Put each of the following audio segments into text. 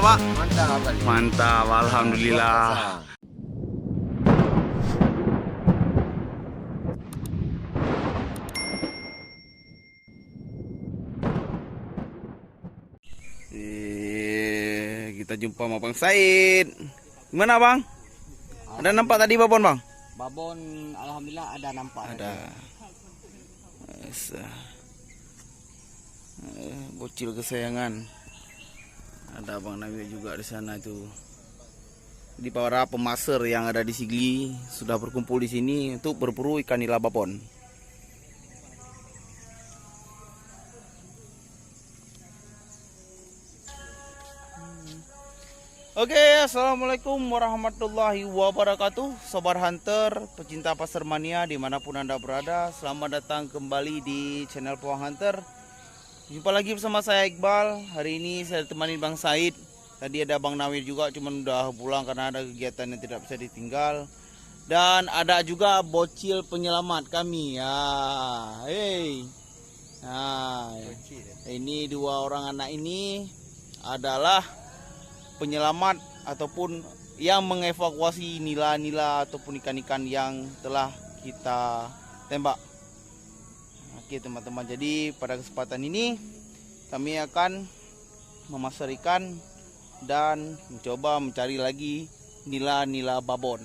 mantap Pak. Mantap kali. Mantap, alhamdulillah. Kita jumpa sama Bang Said. Gimana Bang? Ada nampak tadi babon Bang? Babon alhamdulillah ada nampak. Ada. Bocil kesayangan. Ada Bang Nabil juga di sana itu. Di para pemasar yang ada di Sigli sudah berkumpul di sini untuk berburu ikan nila babon. Oke, assalamualaikum warahmatullahi wabarakatuh, Sobat Hunter, pecinta pasar mania dimanapun Anda berada. Selamat datang kembali di channel Pawang Hunter. Jumpa lagi bersama saya Iqbal. Hari ini saya ditemani Bang Said. Tadi ada Bang Nawir juga, cuman udah pulang karena ada kegiatan yang tidak bisa ditinggal. Dan ada juga bocil penyelamat kami ya. Hey. Nah, ini dua orang anak ini adalah penyelamat ataupun yang mengevakuasi nila-nila ataupun ikan-ikan yang telah kita tembak. Oke teman-teman, jadi pada kesempatan ini kami akan memasar ikan dan mencoba mencari lagi nila-nila babon.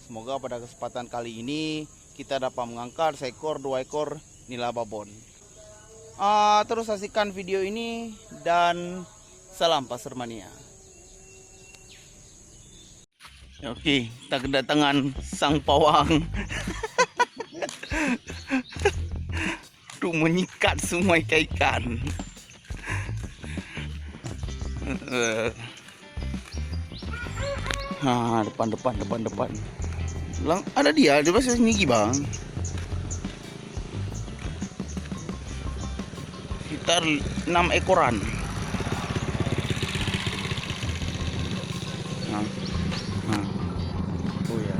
Semoga pada kesempatan kali ini kita dapat mengangkat seekor, 2 ekor nila babon. Terus saksikan video ini dan salam pasar mania. Oke, kita kedatangan sang pawang. Tuh menyikat semua ikan-ikan. Depan. Lang, ada dia pasti sini Bang. Sekitar 6 ekoran. Oh ya.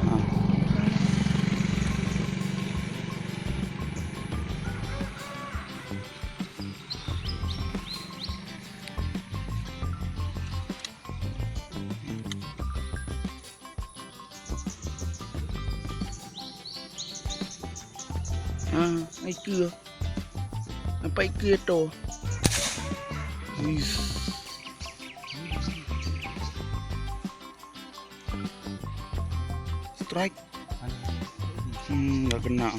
Itu apa itu? Wis. Strike. Nggak kena.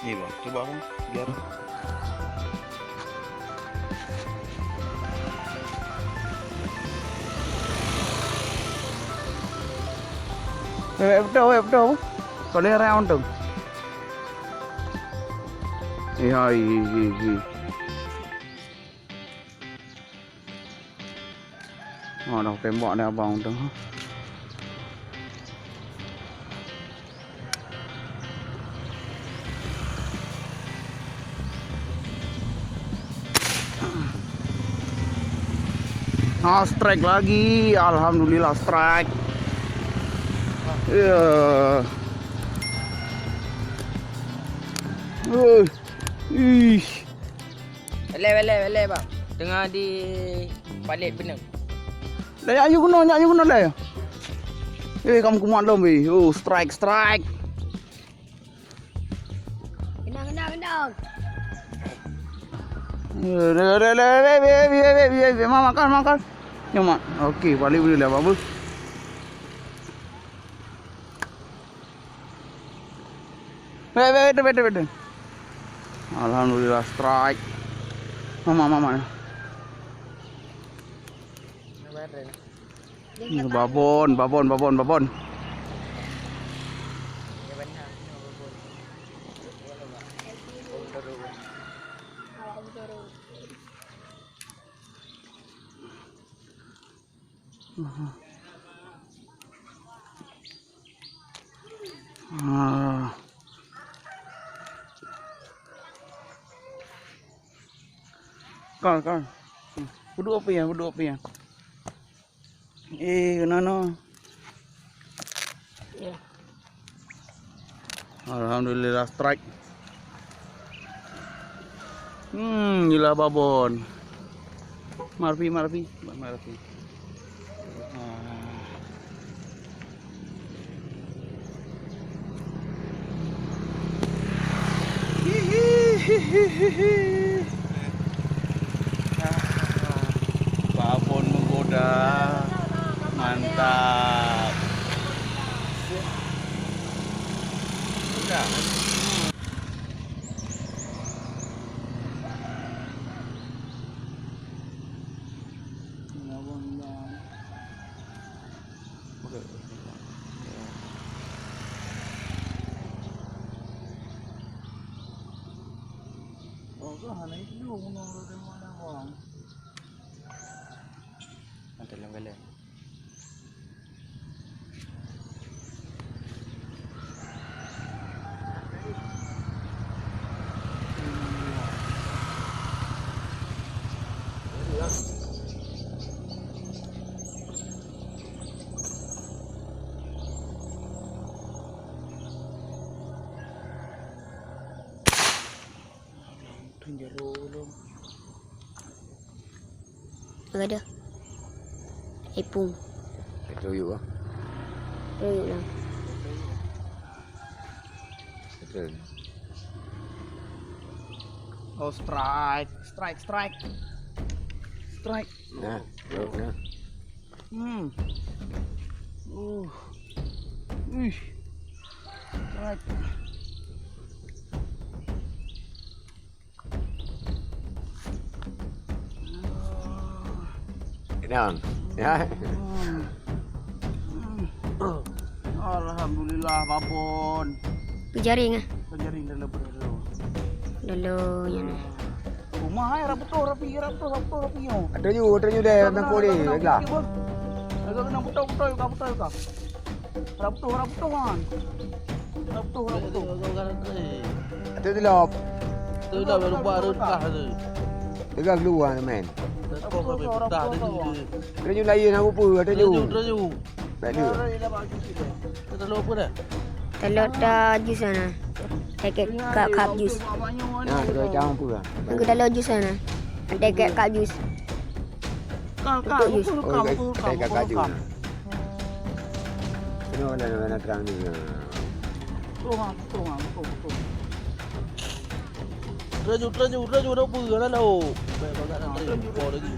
Ini Bang, coba Bang, biar betul. Kalau round tuh. Iya. Nó tembok nih abang tuh. Strike lagi, alhamdulillah strike. Iya. Bele bang. Tengah di palit benang. Lah ayo guna lah. Kamu kumat dong, Bi. Strike. Genang. Makan. Nyaman. Okey, balik boleh lah, bagus. Betul. Alhamdulillah strike. Mama. Babon. Ah. Kal. Duduk apa ya? Kenapa? Ya. Alhamdulillah strike. Gila babon. Marfi. Ah. Babon menggoda. Mantap. Udah. Nanti lang galing. Ada. Ipung. Tuyuk ah. Tuyuk lah. Betul. Oh, strike. Nah, nah. Strike. Kenang. Ya. Alhamdulillah babon. Jaring ah. Jaring dalam berdua. Dulu yan. Rumah ay rapi yo. Ada you deh tentang kau ni. Baiklah. Agak kena betul ka. Rapuh kan. Rapuh. Ada tu lah. Tôi đâu là baru kah tu. Dekat keluar men. Kau kau betah ada tu. Ada you lain apa ada you. Teraju. Tak ada. Kita lupa dah. Telur dah jus sana. Paket cup jus. Nah, kita jangan pula. Aku telur jus sana. Paket cup jus. Kal. Oh, kayak kaju. Kenapa nak terang ni? Betul. Teraju dah apa dah lo. Baik kat nanti. Kau lagi.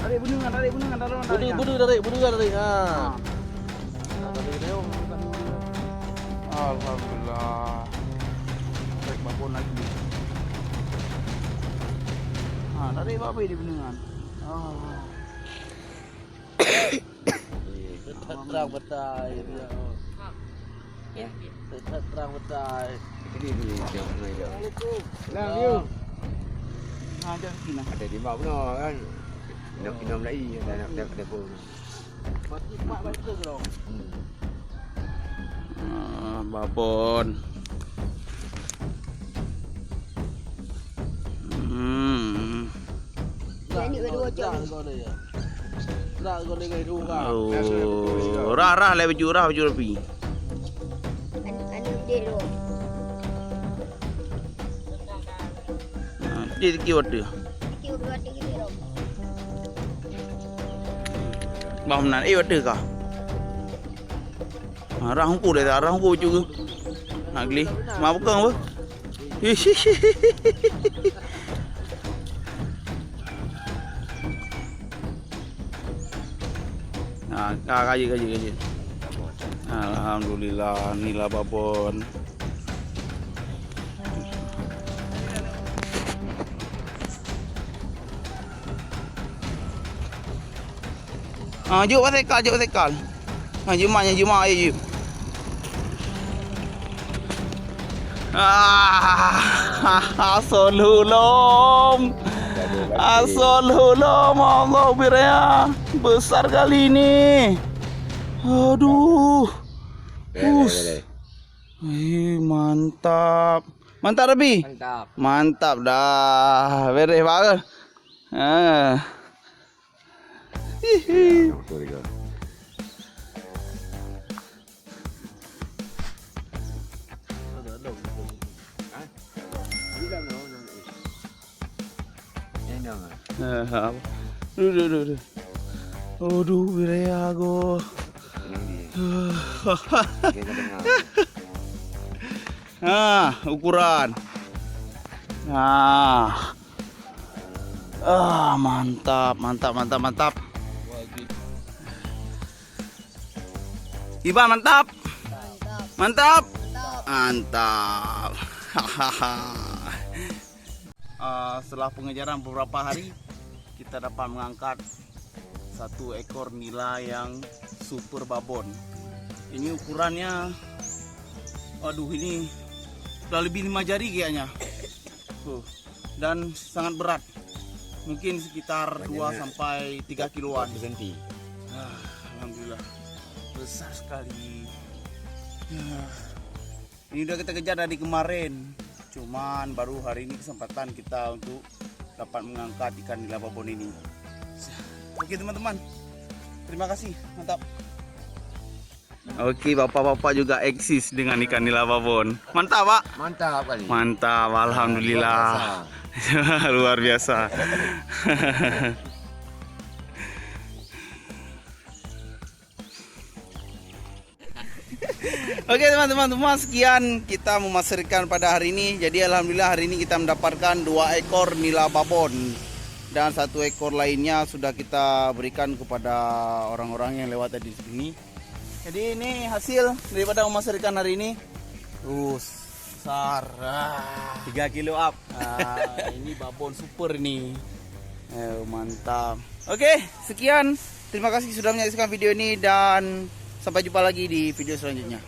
Tarik benungan dalam. Budu dari. Ha. Tarik dia. Alhamdulillah. Tarik babon lagi. Tarik apa di benungan? Terang betai dia. Ya. Terang betai. Ini jangan main dah. Lang you. Jangan kena. Ada di bawah benar kan. Nak minum lagi nak pun. Mati mak baik tu dong. Babon. Ini kedua Terang kau ni. Terang kau ni gay dua. Rah le baju rapi. Anu dia tu. Dia kiwat dia. Tiu dua tinggi tu. Bamnan wata ka. Rah hungku dah, rah hungku baju ke. Agli, ma bukan apa? Kaji. Alhamdulillah, inilah babon. Jom basikal. Jom ayo. Asal hulum Allah biraya besar kali ini. Aduh. Wih, mantap. Mantap Rabi. Mantap. Mantap dah. Beres banget. Ah. Hihi. Duh. Aduh, wilayah go. Nah, ukuran. Nah. Mantap. Iban mantap. Mantap. Hahaha. Setelah pengejaran beberapa hari, kita dapat mengangkat satu ekor nila yang super babon. Ini ukurannya, waduh, ini udah lebih 5 jari kayaknya. Dan sangat berat, mungkin sekitar 2 sampai 3 kiloan. Alhamdulillah, besar sekali. Ini udah kita kejar dari kemarin, cuman baru hari ini kesempatan kita untuk dapat mengangkat ikan nila babon ini. Oke teman-teman, terima kasih, mantap. Oke, bapak-bapak juga eksis dengan ikan nila babon. Mantap Pak. Mantap kali. Mantap, alhamdulillah. Luar biasa. Oke teman-teman, sekian kita memasarkan pada hari ini. Jadi alhamdulillah hari ini kita mendapatkan 2 ekor nila babon. Dan 1 ekor lainnya sudah kita berikan kepada orang-orang yang lewat di sini. Jadi ini hasil daripada memasarkan hari ini. Besar. 3 kilo up. Ini babon super ini. Mantap. Oke, sekian. Terima kasih sudah menyaksikan video ini dan sampai jumpa lagi di video selanjutnya.